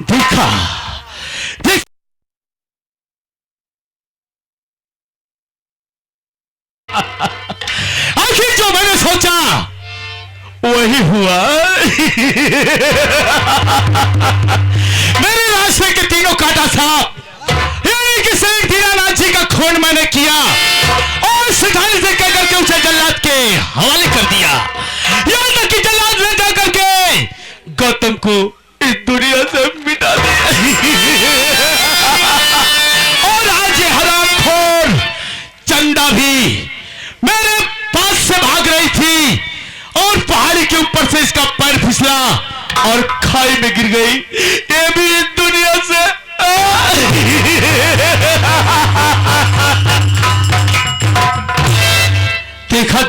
देखा देख आखिर जो मैंने सोचा वही हुआ। मेरे रास्ते के तीनों काटा साहब यानी कि शेख दीनानाथ जी का खून मैंने किया और सिधानी से कहकर के उसे जल्लाद के हवाले कर दिया। यहाँ तक कि जल्लाद ले जा करके गौतम को इस दुनिया से मिटा दिया। और आज ये हरामखोर चंदा भी मेरे पास से भाग रही थी और पहाड़ी के ऊपर से इसका पैर फिसला और खाई में गिर गई। ये भी इस दुनिया से देखा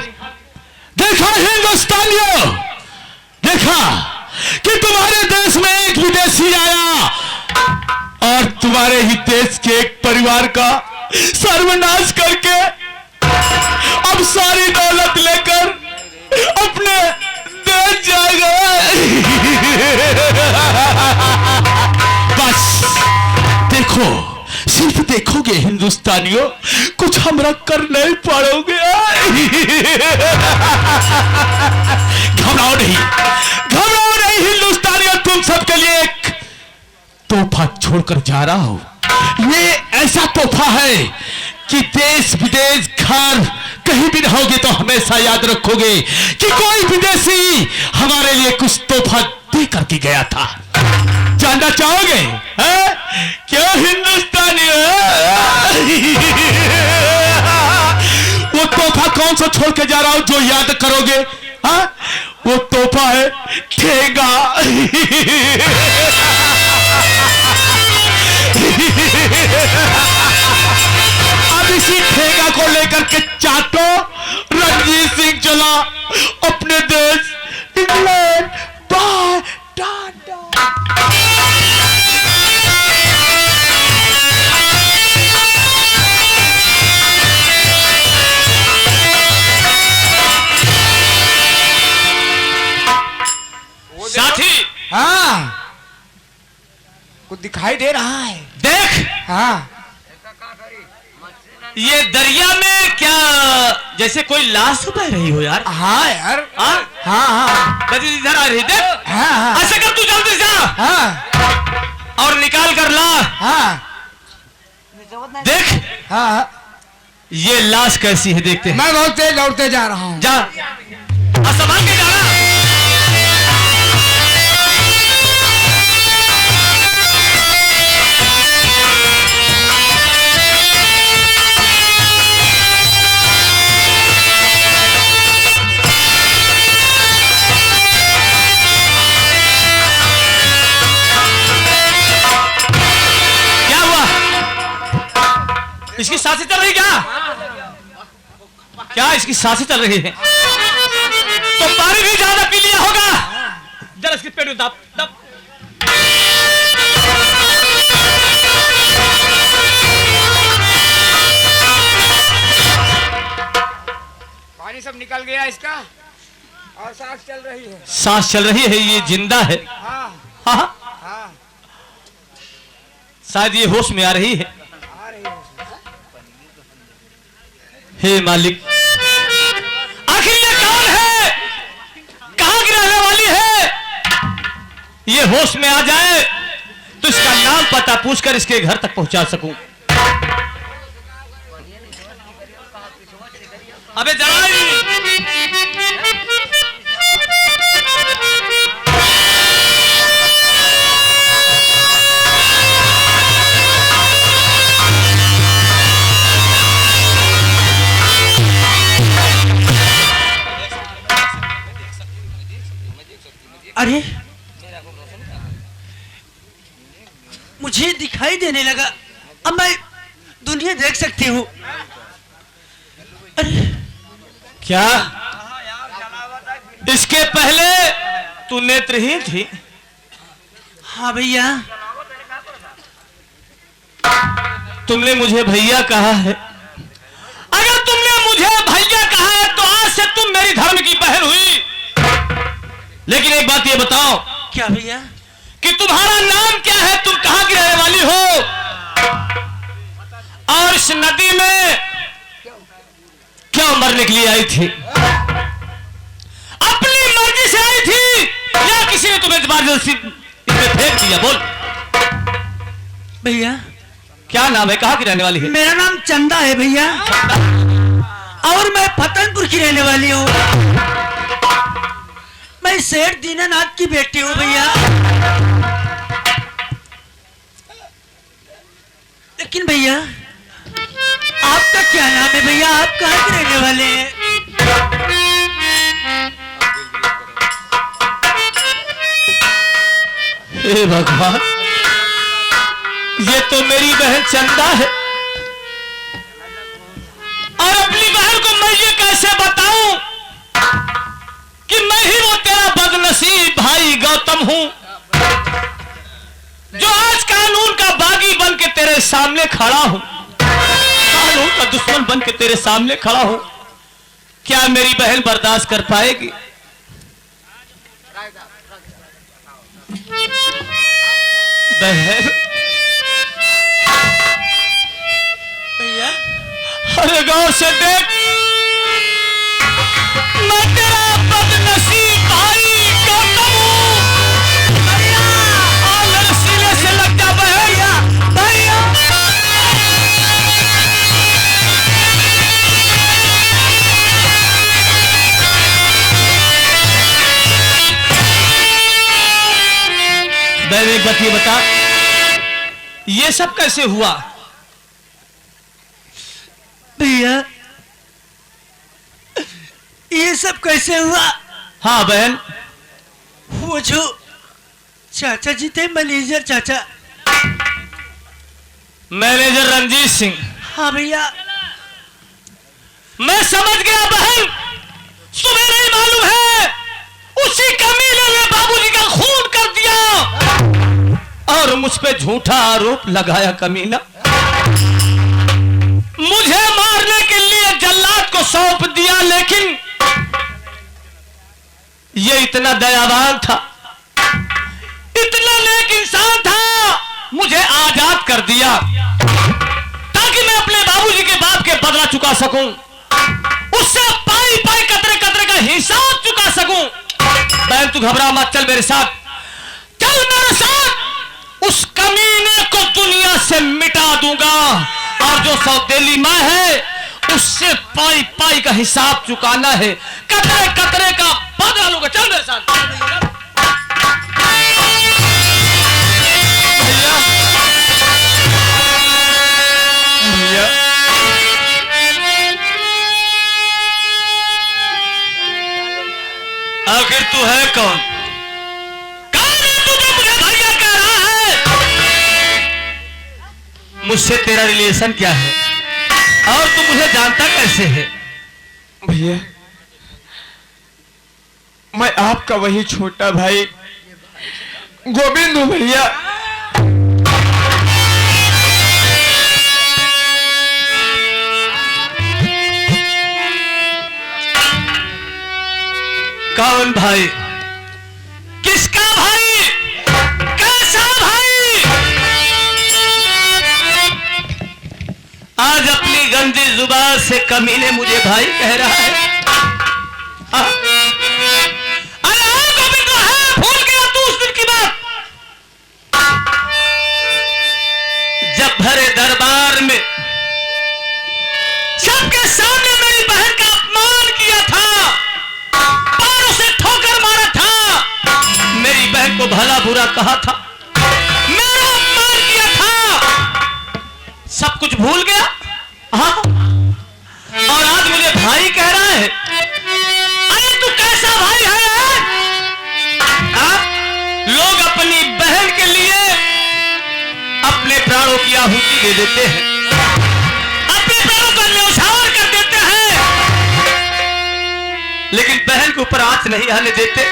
देखा हिंदुस्तानियों, देखा कि तुम्हारे देश में एक विदेशी आया और तुम्हारे ही देश के एक परिवार का सर्वनाश करके अब सारी दौलत लेकर अपने देश जाएगा। बस देखो, सिर्फ देखोगे हिंदुस्तानियों, कुछ हमरा कर नहीं पाओगे। घबराओ नहीं, घबराओ नहीं हिंदुस्तानियों, तुम सबके लिए एक तोहफा छोड़कर जा रहा हूं। ये ऐसा तोहफा है कि देश विदेश घर कहीं भी रहोगे तो हमेशा याद रखोगे कि कोई विदेशी हमारे लिए कुछ तोहफा दे करके गया था। जानना चाहोगे क्यों हिंदुस्तानी? वो तोहफा कौन सा छोड़ के जा रहा हूं जो याद करोगे? वो तोहफा है ठेगा। अब इसी ठेगा को लेकर के चाटो रणजीत सिंह चला अपने देश इंग्लैंड। बाय टाटा। साथी, हाँ कुछ दिखाई दे रहा है। देख, हाँ ये दरिया में क्या जैसे कोई लाश बह रही हो यार। हाँ यार, हाँ हाँ बस इधर आ रही। देख, हाँ ऐसा कर, तू जल्दी जा हाँ और निकाल कर ला। हाँ देख हाँ ये लाश कैसी है, देखते हैं। मैं बहुत तेज दौड़ते जा रहा हूँ। जा और संभाल के जाना। इसकी सांसें चल रही क्या? क्या इसकी सांसें चल रही है? तो पानी भी ज्यादा पी लिया होगा। जरा इसके पेट में दब दब। पानी सब निकल गया इसका और सांस चल रही है। सांस चल रही है, ये जिंदा है। हाँ हाँ हाँ शायद ये होश में आ रही है। आ रही है। हे मालिक, आखिर ये कौन है? कहां की रहने वाली है? ये होश में आ जाए तो इसका नाम पता पूछकर इसके घर तक पहुंचा सकूं। अबे जरा अरे मुझे दिखाई देने लगा, अब मैं दुनिया देख सकती हूँ। अरे क्या इसके पहले तू नेत्रहीन थी? हाँ भैया। तुमने मुझे भैया कहा है। अगर तुमने मुझे भैया कहा है तो आज से तुम मेरी धर्म की बहन हुई। लेकिन एक बात ये बताओ क्या भैया? कि तुम्हारा नाम क्या है, तुम कहां की रहने वाली हो, और इस नदी में क्यों मरने के लिए आई थी? अपनी मर्जी से आई थी या किसी ने तुम्हें जबरदस्ती इसमें फेंक दिया? बोल भैया क्या नाम है, कहां की रहने वाली है? मेरा नाम चंदा है भैया, और मैं फतनपुर की रहने वाली हूँ। मैं सेठ दीनानाथ की बेटी हूँ भैया। लेकिन भैया आपका क्या नाम है भैया, आप कहाँ के रहने वाले हैं? हे भगवान, ये तो मेरी बहन चंदा है, और अपनी बहन को मैं ये कैसे बताऊं कि मैं ही वो तेरा बदनसीब भाई गौतम हूं, जो आज कानून का बागी बन के तेरे सामने खड़ा हूं, कानून का दुश्मन बन के तेरे सामने खड़ा हूं। क्या मेरी बहन बर्दाश्त कर पाएगी? बहन, भैया अरे गौर से देख, मैं तेरा बदनसीब भाई गौतम हूं। भैया और मेरे सीने से लग जा भैया, भैया। बहन एक बात ये बता, ये सब कैसे हुआ? भैया ये सब कैसे हुआ? हाँ बहन, वो जो चाचा जी थे, मैनेजर चाचा। मैनेजर रंजीत सिंह। हाँ भैया मैं समझ गया बहन, तुम्हें नहीं मालूम है उसी कमीने ने बाबूजी का खून कर दिया और मुझ पे झूठा आरोप लगाया। कमीना मुझे मारने के लिए जल्लाद को सौंप दिया, लेकिन ये इतना दयावान था, इतना नेक इंसान था, मुझे आजाद कर दिया ताकि मैं अपने बाबूजी के बाप के बदला चुका सकूं, उससे पाई पाई कतरे कतरे का हिसाब चुका सकूं। बहन तू घबरा मत, चल मेरे साथ, चल मेरे साथ। उस कमीने को दुनिया से मिटा दूंगा और जो सौतेली मां है उससे पाई पाई का हिसाब चुकाना है, कतरे कतरे का बदला लूंगा। चल मेरे साथ। आखिर तू है कौन? कौन है तू जो मुझे भैया कह रहा है? मुझसे तेरा रिलेशन क्या है और तू मुझे जानता कैसे है? भैया मैं आपका वही छोटा भाई गोविंद हूँ भैया। कौन भाई? किसका भाई? कैसा भाई? आज अपनी गंदी जुबान से कमीने मुझे भाई कह रहा है। अरे हाँ गोविंद है, भूल गया तू उस दिन की बात जब भरे दरबार में सबके सामने मेरी बहन का अपमान किया था, पैरों से ठोकर मारा था, मेरी बहन को भला बुरा कहा था, मेरा अपमान किया था, सब कुछ भूल गया। हाँ, और आज मुझे भाई कह रहा है। अरे तू कैसा भाई है? हाँ? लोग अपनी बहन के लिए अपने प्राणों की आहुति दे देते हैं, अपने प्राणों का न्यौछावर कर देते हैं, लेकिन बहन के ऊपर आंच नहीं आने देते।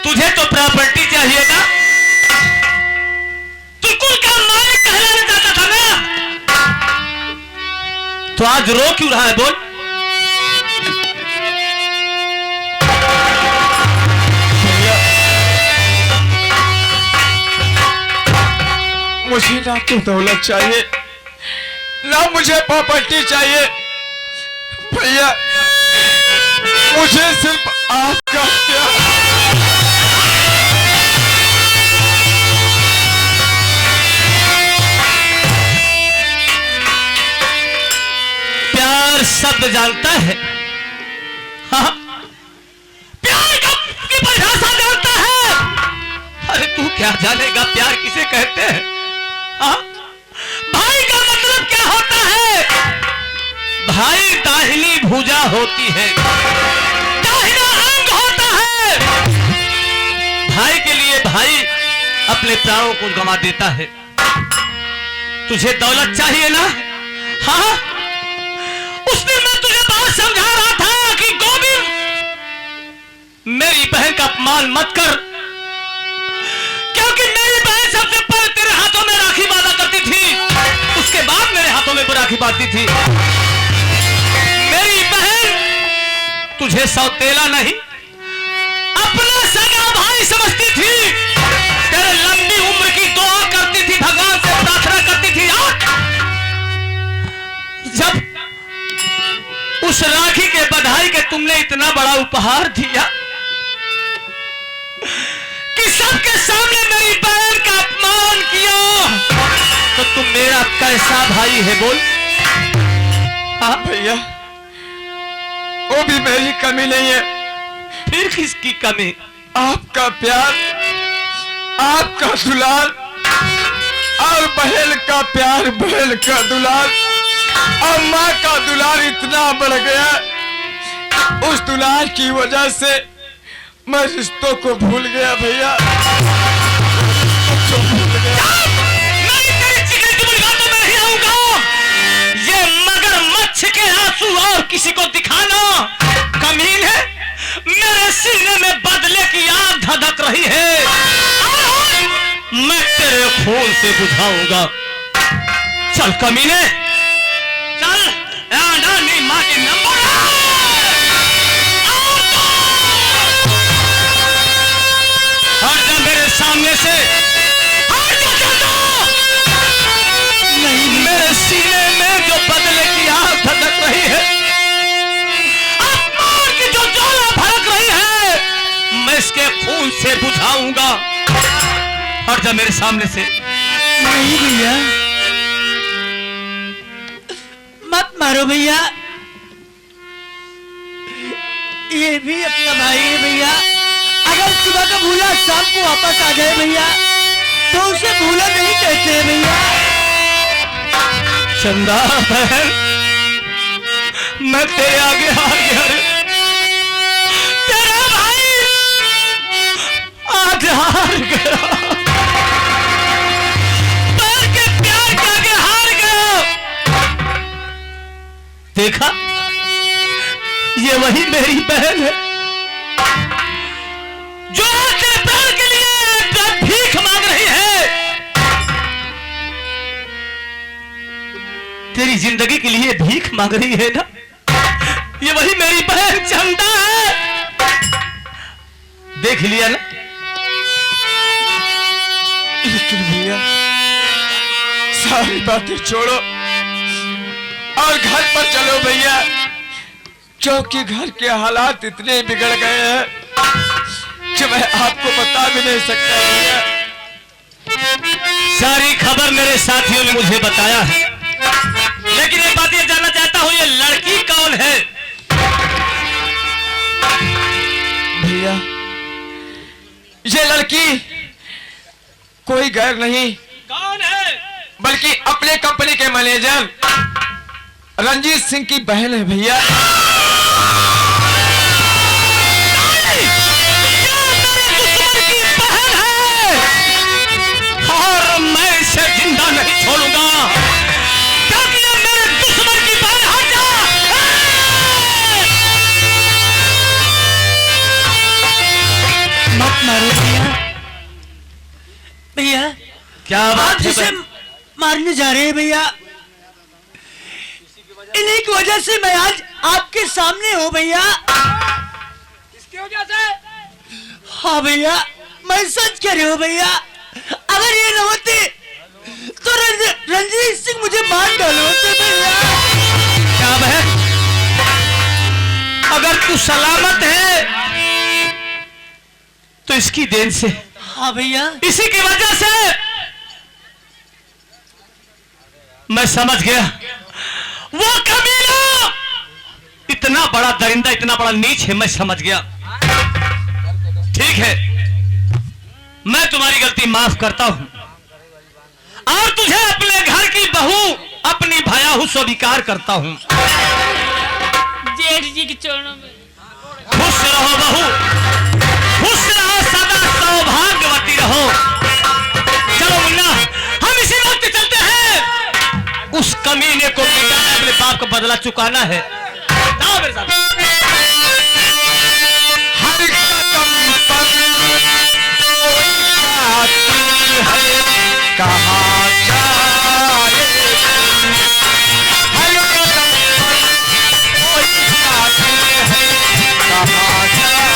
तुझे तो प्रॉपर्टी चाहिए ना, तू कुल का मालिक कहलाना चाहता था ना, तो आज रो क्यों रहा है? बोल। मुझे ना तो दौलत चाहिए, ना मुझे प्रॉपर्टी चाहिए भैया, मुझे सिर्फ आपका प्यार। प्यार शब्द जानता है, हाँ प्यार की परिभाषा जानता है। अरे तू क्या जानेगा प्यार किसे कहते हैं? हाँ भाई का मतलब क्या होता है? भाई दाहिनी भुजा होती है, दाहिना अंग होता है। भाई के लिए भाई अपने प्राणों को गंवा देता है। तुझे दौलत चाहिए ना? हाँ उस दिन मैं तुझे बात समझा रहा था कि गोविंद मेरी बहन का अपमान मत कर, क्योंकि मेरी बहन सबसे पहले तेरे हाथों में राखी बांधा करती थी, उसके बाद मेरे हाथों में राखी बांधती थी। मेरी बहन तुझे सौतेला नहीं अपना सगा भाई समझती थी, तेरे लंबी उम्र की दुआ करती थी, भगवान से प्रार्थना करती थी। जब उस राखी के बधाई के तुमने इतना बड़ा उपहार दिया कि सबके सामने मेरी बहन का अपमान किया, तो तुम मेरा कैसा भाई है बोल? हाँ भैया वो भी मेरी कमी नहीं है। फिर किसकी कमी? आपका प्यार, आपका दुलार, और बहन का प्यार, बहन का दुलार, और माँ का दुलार इतना बढ़ गया, उस दुलार की वजह से मैं रिश्तों को भूल गया भैया। मैं तेरी चिकन की बातों में नहीं आऊंगा। ये मगरमच्छ के आंसू और किसी को दिखाना कमीन है। मेरे सीने में बदले की आग धधक रही है, मैं तेरे खून से बुझाऊंगा। चल कमीने चल, नानी माँ के नंबर हट जा मेरे सामने से, हट जा चंदा। नहीं मेरे सीने में जो बदले की आग धधक रही है, अपमान की जो ज्वाला भड़क रही है, मैं इसके खून से बुझाऊंगा। हट जा मेरे सामने से। नहीं भैया मत मारो भैया, ये भी अपना भाई है भैया। अगर सुबह का भूला शाम को वापस आ जाए भैया तो उसे भूला नहीं कहते हैं भैया। चंदा बहन मैं तेरे आगे हार गया रे, तेरा भाई आज हार गया, बहन के प्यार के आगे हार गया। देखा ये वही मेरी बहन है जो तेरे प्यार के लिए भीख मांग रही है, तेरी जिंदगी के लिए भीख मांग रही है ना। ये वही मेरी बहन चंदा है, देख लिया ना। लेकिन भैया सारी बातें छोड़ो और घर पर चलो भैया, क्योंकि घर के हालात इतने बिगड़ गए हैं कि मैं आपको बता भी नहीं सकता भैया। सारी खबर मेरे साथियों ने मुझे बताया है, लेकिन ये बात ये जानना चाहता हूं ये लड़की कौन है? भैया ये लड़की कोई गैर नहीं कौन है? बल्कि अपने कंपनी के मैनेजर रंजीत सिंह की बहन है भैया। और मैं इसे जिंदा नहीं छोड़ूंगा, क्योंकि ये मेरे दुश्मन की बहन। हट जा! मत मारो भैया। भैया क्या आप बात है? जिसे मारने जा रहे हैं भैया, इन्हीं की वजह से मैं आज आपके सामने हूँ भैया। इसकी वजह से? हाँ भैया मैं सच कह रही हूँ भैया। अगर ये न होते तो रंजीत सिंह मुझे मार डालोगे भैया? क्या बहन, अगर तू सलामत है तो इसकी देन से, हाँ भैया, इसी की वजह से मैं समझ गया वो कमीना इतना बड़ा दरिंदा, इतना बड़ा नीच है। मैं समझ गया। ठीक है, मैं तुम्हारी गलती माफ करता हूं और तुझे अपने घर की बहू, अपनी भयाहू स्वीकार करता हूं। जेठ जी के चरणों में खुश रहो बहू, खुश रहो, सदा सौभाग्यवती रहो। चलो मुन्ना, हम इसी वक्त चलते हैं। उस कमीने को मिटाना, अपने बाप का बदला चुकाना है। आओ मेरे साथ। हर कदम पर कोई कातिल है, कहाँ जाए? हर कदम पर कोई कातिल है, कहाँ जाए?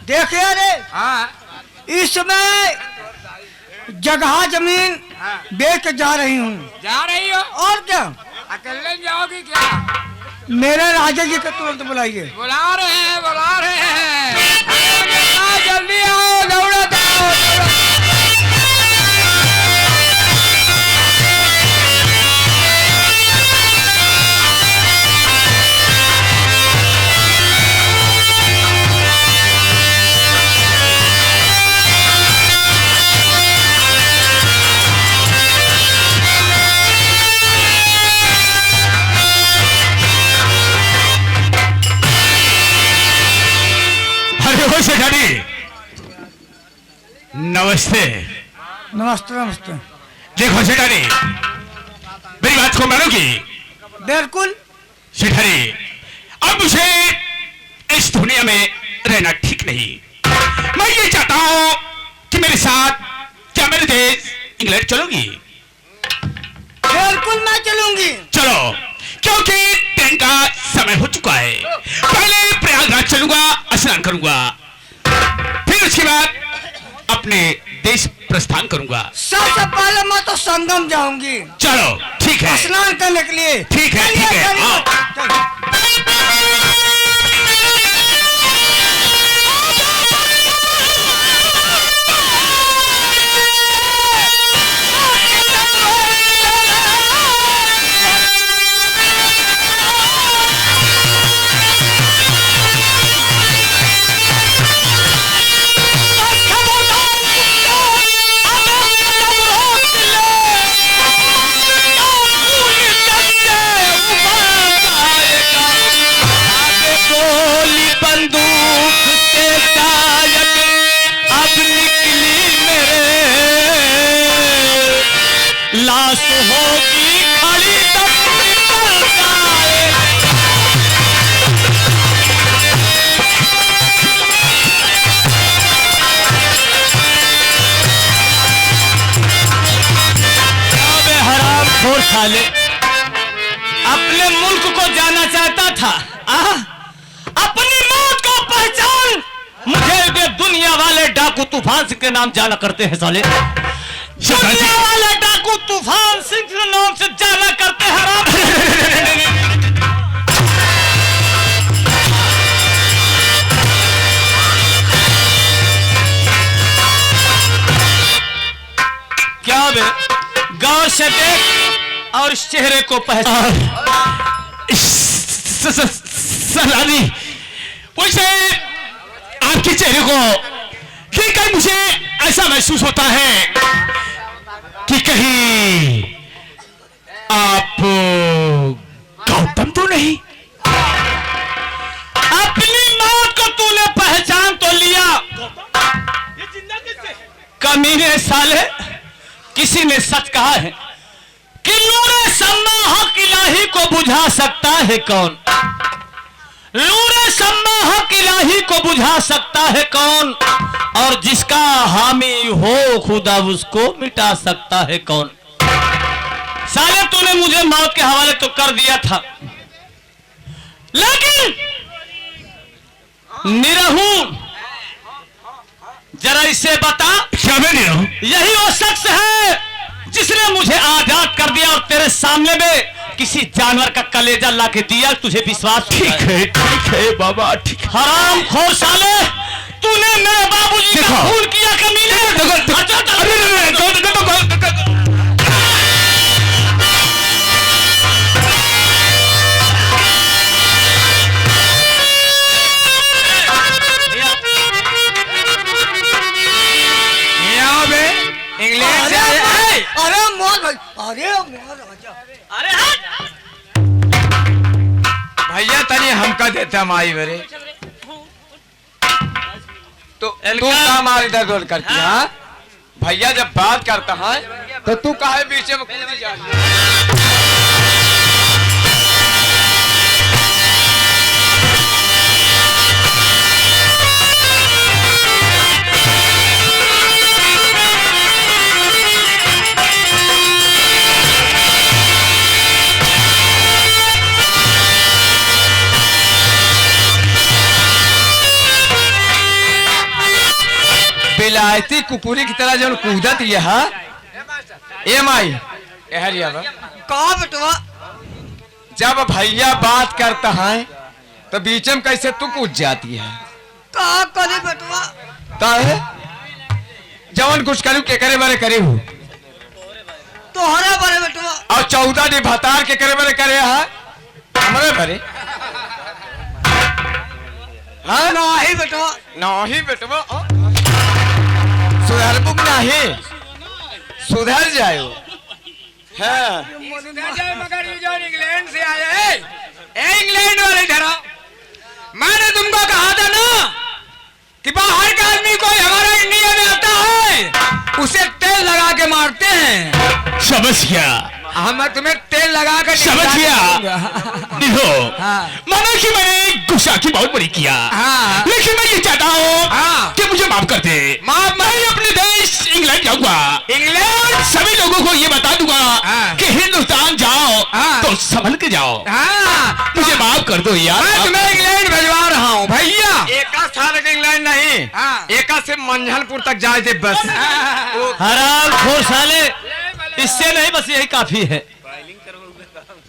देखिए रे, इस समय जगह जमीन बेच जा रही हूँ। जा रही हो? और क्या, अकेले जाओगी क्या? मेरे राजा जी को तुरंत बुलाइए। बुला रहे हैं, बुला रहे हैं। जल्दी आओ, दौड़त आओ, सेठानी, नमस्ते। नमस्ते नमस्ते। देखो सेठानी, मेरी बात को मानोगी? बिल्कुल। सेठानी, अब मुझे इस दुनिया में रहना ठीक नहीं। मैं ये चाहता हूं कि मेरे साथ, क्या मेरे देश इंग्लैंड चलोगी? बिल्कुल मैं चलूंगी। चलो, क्योंकि ट्रेन का समय हो चुका है। पहले प्रयागराज चलूंगा, स्नान करूंगा, फिर उसके बाद अपने देश प्रस्थान करूंगा। सबसे पहले मैं तो संगम जाऊंगी। चलो ठीक है, स्नान करने के लिए। ठीक है, ठीक है, आओ। साले अपने मुल्क को जाना चाहता था, अपनी मौत को पहचान। मुझे ये दुनिया वाले डाकू तूफान सिंह के नाम जाना करते हैं साले। दुनिया वाले डाकू तूफान सिंह के नाम से जाना करते हैं। क्या बे, गौर से देख और इस चेहरे को पहचान। सलानी, वैसे आपके चेहरे को ठीक है मुझे ऐसा महसूस होता है कि कहीं आप गौतम तो नहीं? अपनी मौत को तूने पहचान तो लिया। कमीने साले, किसी ने सच कहा है कि नूरे सम्मा हक इलाही को बुझा सकता है कौन? नूरे सम्मा हक इलाही को बुझा सकता है कौन? और जिसका हामी हो खुदा उसको मिटा सकता है कौन? साले तूने मुझे मौत के हवाले तो कर दिया था, लेकिन निरहू जरा इसे बता, क्या मैं निरहू? यही वो शख्स है जिसने मुझे आजाद कर दिया और तेरे सामने में किसी जानवर का कलेजा ला के दिया। तुझे विश्वास? ठीक है बाबा, ठीक है। हराम खोर साले, तूने मेरे बाबूजी का खून किया कमीने। यहाँ पे इंग्लैंड से आए। अरे मोर भाई, अरे मोर राजा, अरे हट! भैया तनी हमका देता माई बरे तो तू का मार इधर उधर करती है? हाँ? भैया जब बात करता है तो तू काहे बीच में कूद जा रही है? बिलायती कुकुरी की तरह जो कूदत यह ए माई कहरिया का बेटवा? जब भैया बात करता है तो बीच में कैसे तू कूद जाती है? का करे बेटवा? काहे जवन कुछ करूं के करे बारे करे हूँ तोहरे बारे बेटवा। और 14 डी भतार के करे बारे करे है हमारे बारे? हाँ नहीं बेटवा, नहीं बेटवा, सुधर बुक नहीं सुधर जाओ। हाँ मगर ये जो इंग्लैंड से आए इंग्लैंड वाले धरा, मैंने तुमको कहा था ना कि बाहर का आदमी कोई हमारा इंडिया में आता है उसे तेल लगा के मारते हैं। समझ गया, हम तुम्हें तेल लगा कर समझ गया। देखो, हाँ। माना कि मैंने गुस्सा की बहुत बड़ी किया, हाँ। लेकिन मैं ये चाहता हूँ हाँ। कि मुझे माफ कर दे। माफ मैं अपने देश इंग्लैंड जाऊंगा, इंग्लैंड सभी लोगों को ये बता दूंगा हाँ। कि हिंदुस्तान जाओ हाँ। तो संभल के जाओ। हाँ मुझे माफ कर दो यार। मैं तुम्हें इंग्लैंड भिजवा रहा हूँ भैया। एक स्थान इंग्लैंड नहीं, हाँ। एक से मंझलपुर तक जाए थे बस। हराम खोर साले, इससे नहीं बस यही काफी है।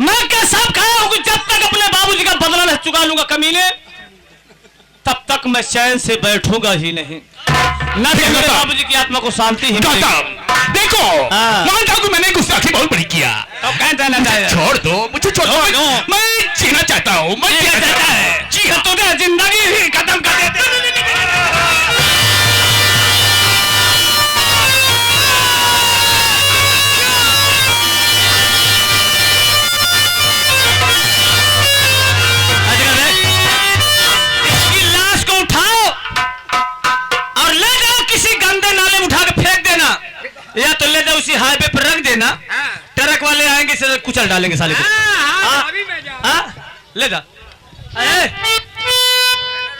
मैं क्या सब खाया हूँ कि जब तक अपने बाबूजी का बदला नहीं चुका लूंगा कमीने, तब तक मैं चैन से बैठूंगा ही नहीं। न कि मेरे बाबूजी की आत्मा को शांति ही मिलेगी। गौतम, देखो, हाँ। मानता हूं कि मैंने गुस्ताखी बहुत बड़ी किया, तो कहीं जाना चाहिए। छोड़ दो मुझे, छोड़ दो। नो। मैं जीना चाहता हूँ, मैं जीना चाहता है। जी हाँ, तूने जिंदगी ही खत्म कर देते। इसकी लाश को उठाओ और ले जाओ किसी गंदे नाले में उठा के फेंक देना, या तो ले जाओ उसी हाईवे पर रख देना। ट्रक वाले आएंगे से कुचल डालेंगे साले को। ले जा। अरे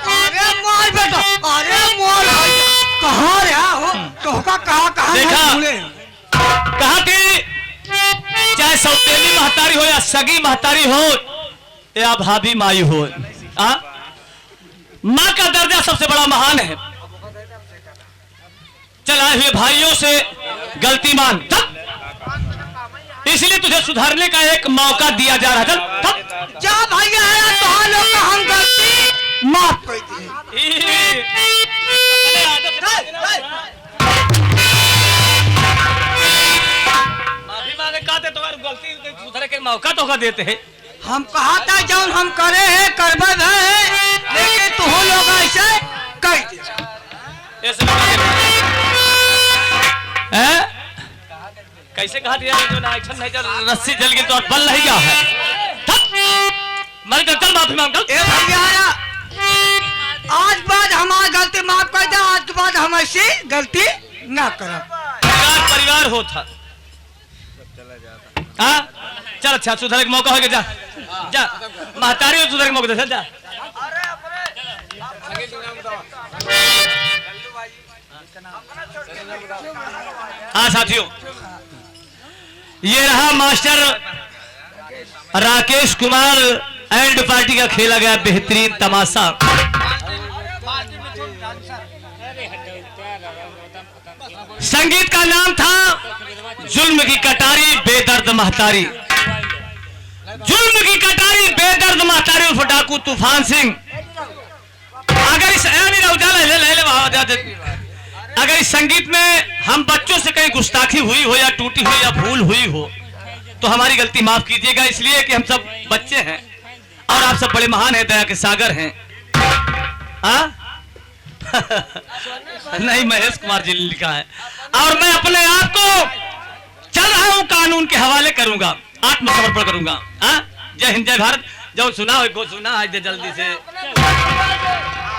अरे मोर बेटा, अरे मोर कहाँ रहा हो? तोहका कहाँ देखा? भूले? कहा कि चाहे सौतेली महतारी हो या सगी महतारी हो या भाभी माई हो, माँ का दर्जा सबसे बड़ा महान है। चलाए हुए भाइयों से गलती मान, इसलिए तुझे सुधारने का एक मौका दिया जा रहा था। जा भैया है तो हम लोग का हम गलती माफ कर दिए। माफी मांगे कहते तो गलती सुधारने के मौका तो देते हैं। हम कहा था जब हम करे हैं करबद है, लेकिन तू लोग ऐसे कर दे। ऐसे कैसे कहा दिया जो ना एक्शन नहीं चल रस्सी जल गई तो बल नहीं गया है मैं चल माफी मांग ए भैया आज बाद हमारी गलती माफ कर दे, आज के बाद हम ऐसी गलती ना करब। परिवार हो था हाँ चल अच्छा सुधर के मौका हो गया जा जा महतारी हो सुधर के मौका दे जा हाँ साथियों ये रहा master Rakesh Kumar and party का खेला गया बेहतरीन तमाशा। संगीत का नाम था जुल्म की कटारी बेदर्द महतारी। जुल्म की कटारी बेदर्द महतारी उर्फ डाकू तूफान सिंह। अगर इस अगर इस संगीत में हम बच्चों से कहीं गुस्ताखी हुई हो या टूटी हुई या भूल हुई हो तो हमारी गलती माफ कीजिएगा, इसलिए कि हम सब बच्चे हैं और आप सब बड़े महान हैं, दया के सागर हैं। नहीं महेश कुमार जी ने लिखा है और मैं अपने आप को चल रहा हूं कानून के हवाले करूंगा, आत्मसमर्पण करूंगा। जय हिंद जय भारत। जो सुना हो सुना है जल्दी से।